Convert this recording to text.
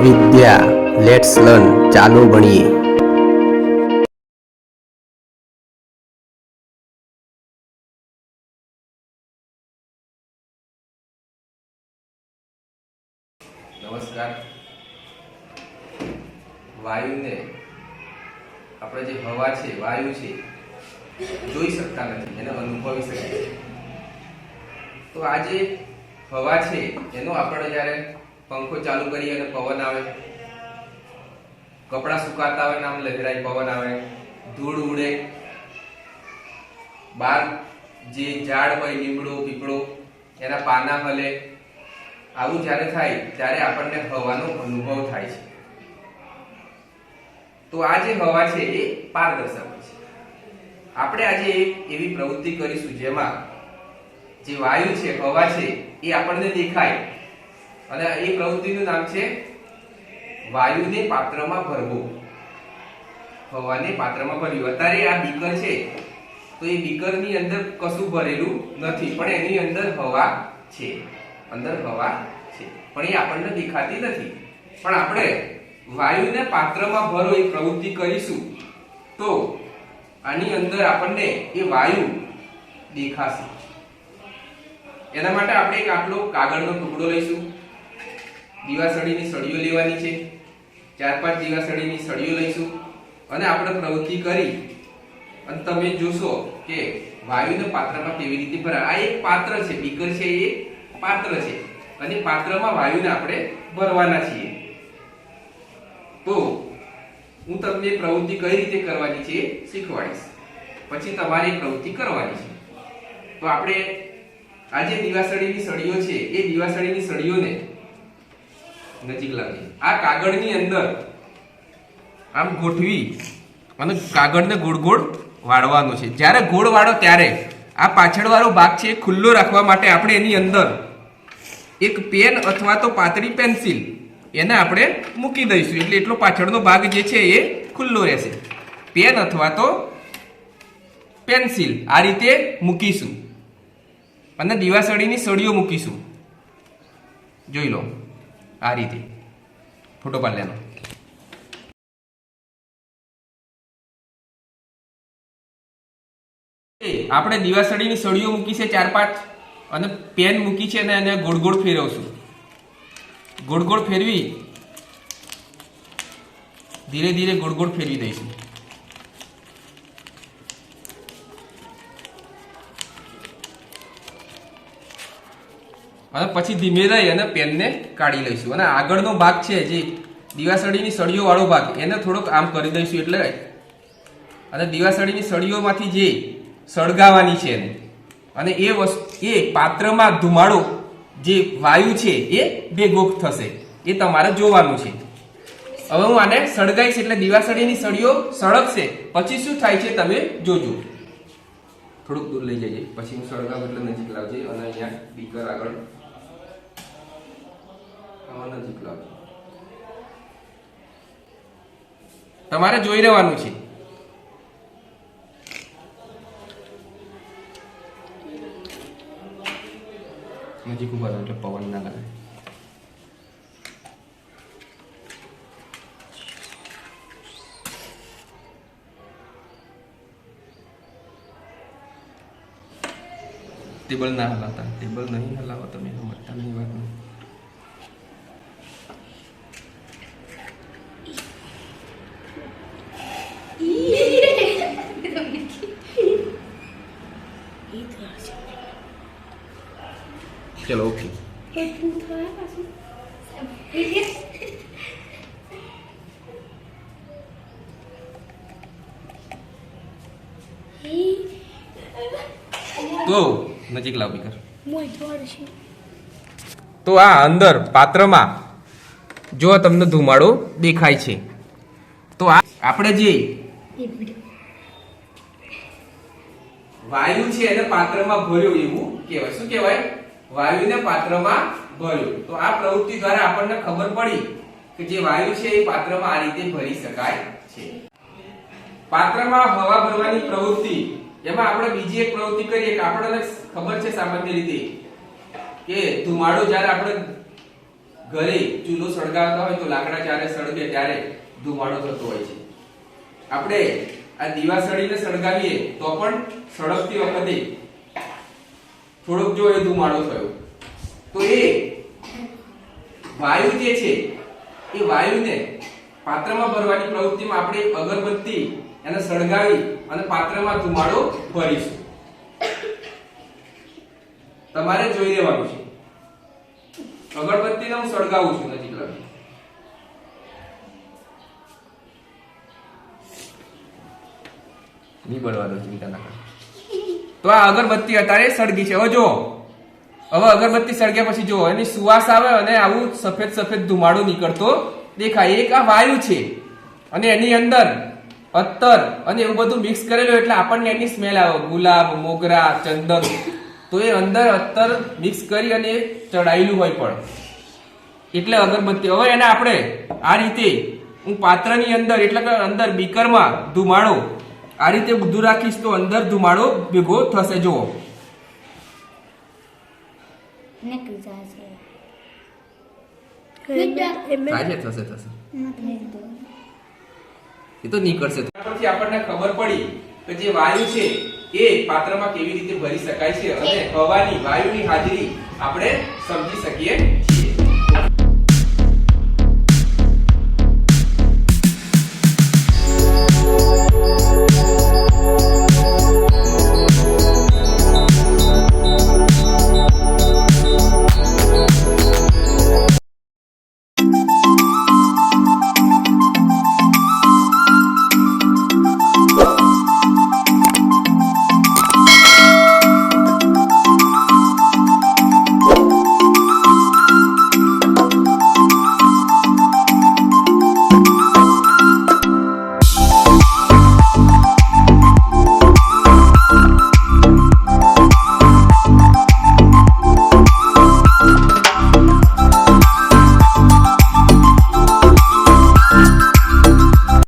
Vidya let's learn ચાલો ભણીએ। નમસ્કાર। વાયુને આપણે જે હવા છે, વાયુ છે, જોઈ શકતા નથી, એને અનુભવી શકીએ છીએ। તો આ જે હવા છે એનો આપણે જ્યારે પંખો ચાલુ કરીએ અને પવન આવે, કપડા સુકાતા હોય ને આમ લહેરાય પવન આવે, ધૂળ ઉડે, બાર જે ઝાડ હોય લીમડો પીપળો એના પાના હલે, આવું જ્યારે થાય ત્યારે આપણને હવાનો અનુભવ થાય છે। તો આ જે હવા છે એ પારદર્શક છે। આપણે આજે એક એવી પ્રવૃત્તિ કરીશું જેમાં જે વાયુ છે, હવા છે એ આપણને દેખાય, અને એ પ્રવૃત્તિનું નામ છે વાયુને પાત્રમાં ભરવું। હવાને પાત્રમાં ભર્યું। અત્યારે આ બીકર છે તો એ બીકરની અંદર કશું ભરેલું નથી, પણ એની અંદર હવા છે, અંદર હવા છે, પણ એ આપણને દેખાતી નથી। પણ આપણે વાયુને પાત્રમાં ભરો એ પ્રવૃત્તિ કરીશું તો આની અંદર આપણને એ વાયુ દેખાશે। એના માટે આપણે એક આટલો કાગળનો ટુકડો લઈશું, દીવાસળીની સળીઓ લેવાની છે, 4-5 દીવાસળીની સળીઓ લઈશું અને આપણે પ્રવૃત્તિ કરી અને તમે જોશો કે વાયુને પાત્રમાં કેવી રીતે ભરાય। આ એક પાત્ર છે, બીકર છે એ પાત્ર છે અને પાત્રમાં વાયુને આપણે ભરવાના છીએ। તો હું તમને પ્રવૃત્તિ કઈ રીતે કરવાની છે એ શીખવાડીશ, પછી તમારે પ્રવૃત્તિ કરવાની છે। તો આપણે આ જે દીવાસળીની સળીઓ છે એ દીવાસળીની સળીઓને નજીક લાવીએ, આ કાગળની અંદર આમ ગોઠવી અને કાગળને ગોળ ગોળ વાળવાનો છે। જ્યારે ગોળ વાળો ત્યારે આ પાછળવાળો ભાગ છે ખુલ્લો રાખવા માટે આપણે એની અંદર એક પેન અથવા તો પાતળી પેન્સિલ એને આપણે મૂકી દઈશું, એટલે એટલો પાછળનો ભાગ જે છે એ ખુલ્લો રહેશે। પેન અથવા તો પેન્સિલ આ રીતે મૂકીશું અને દીવાસળીની સળીઓ મૂકીશું। જોઈ લો આ રીતે ફોટો પાડી લેવાનો। આપણે દીવાસળીની સળીઓ મૂકી છે 4-5 અને પેન મૂકી છે અને એને ગોળ ગોળ ફેરવશું। ગોળ ગોળ ફેરવી ધીરે ધીરે ગોળ ગોળ ફેરવી દઈશું। અને પછી ધીમે રહી અને પેનને કાઢી લઈશું અને આગળનો ભાગ છે જે દીવાસળીની સળીઓ વાળો ભાગ એને થોડોક આમ કરી દઈશું, એટલે અને દીવાસળીની સળીઓમાંથી જે સળગાવાની છે એને, અને એ પાત્રમાં ધુમાડો જે વાયુ છે એ ભેગો થશે, એ તમારે જોવાનું છે। હવે હું આને સળગાઈશ એટલે દીવાસળીની સળીઓ સળગશે, પછી શું થાય છે તમે જોજો। થોડુંક દૂર લઈ જઈએ, પછી હું સળગાવું એટલે નજીક લાવજે અને અહીંયા બીકર આગળ નજીક લાવજો। તમારે જોઈ રહેવાનું છે। નજીક ઉભા રહો એટલે પવન ના લાગે। ટેબલ ના હલાવતા, ટેબલ નહીં હલાવો તમે, સમજતા નહીં વાતનું। चलो ओके। તો નજીક લાવ બીકર। તો આ અંદર પાત્રમાં જો તમને ધુમાડો દેખાય છે, તો આપણે જે વાયુ છે એને પાત્રમાં ભર્યો એવું કહેવાય। શું કહેવાય? વાયુને પાત્રમાં ભર્યો। તો આ પ્રવૃત્તિ દ્વારા આપણને ખબર પડી કે જે વાયુ છે એ પાત્રમાં આ રીતે ભરી શકાય છે। પાત્રમાં હવા ભરવાની પ્રવૃત્તિ, એમાં આપણે બીજી એક પ્રવૃત્તિ કરીએ કે આપણને ખબર છે સામાન્ય રીતે કે ધુમાડો જ્યારે આપણે ઘરે ચૂલો સળગાવતા હોય તો લાકડા જ્યારે સળગે ત્યારે ધુમાડો થતો હોય છે. આપણે આ દીવાસળીને સળગાવીએ તો પણ સળગતી વખતે થોડોક જો એ ધુમાડો થયો તો એ વાયુ જે છે એ વાયુને પાત્રમાં ભરવાની પ્રવૃત્તિમાં આપણે અગરબત્તી એને સળગાવી અને પાત્રમાં ધુમાડો ભરીશું. તમારે જોઈ લેવાનું છે. અગરબત્તીને હું સળગાવું છું, નજીક લાવી. નહીં બળવા દો, ચિંતા ના કરો. તો આ અગરબત્તી અત્યારે સળગી છે. હવે જો, હવે અગરબત્તી સળગ્યા પછી જો એની સુવાસ આવે અને આવું સફેદ સફેદ ધુમાડો નીકળતો દેખાય. એક આ વાયુ છે અને એની અંદર અત્તર અને એવું બધું મિક્સ કરેલું એટલે આપણને એની સ્મેલ આવે. ગુલાબ, મોગરા, ચંદન. તો એ અંદર અત્તર મિક્સ કરી અને ચડાયેલું હોય પણ એટલે અગરબત્તી. હવે એને આપણે આ રીતે હું પાત્રની અંદર એટલે કે અંદર બીકરમાં ધુમાડો આ રીતે ઊંધું રાખીશ તો અંદર ધુમાડો ભેગો થશે. જુઓ, નીકળી જાય થશે એ તો નીકળશે. પછી આપણને ખબર પડી કે જે વાયુ છે એ પાત્રમાં કેવી રીતે ભરી શકાય છે અને હવાની વાયુની હાજરી આપણે સમજી શકીએ છીએ.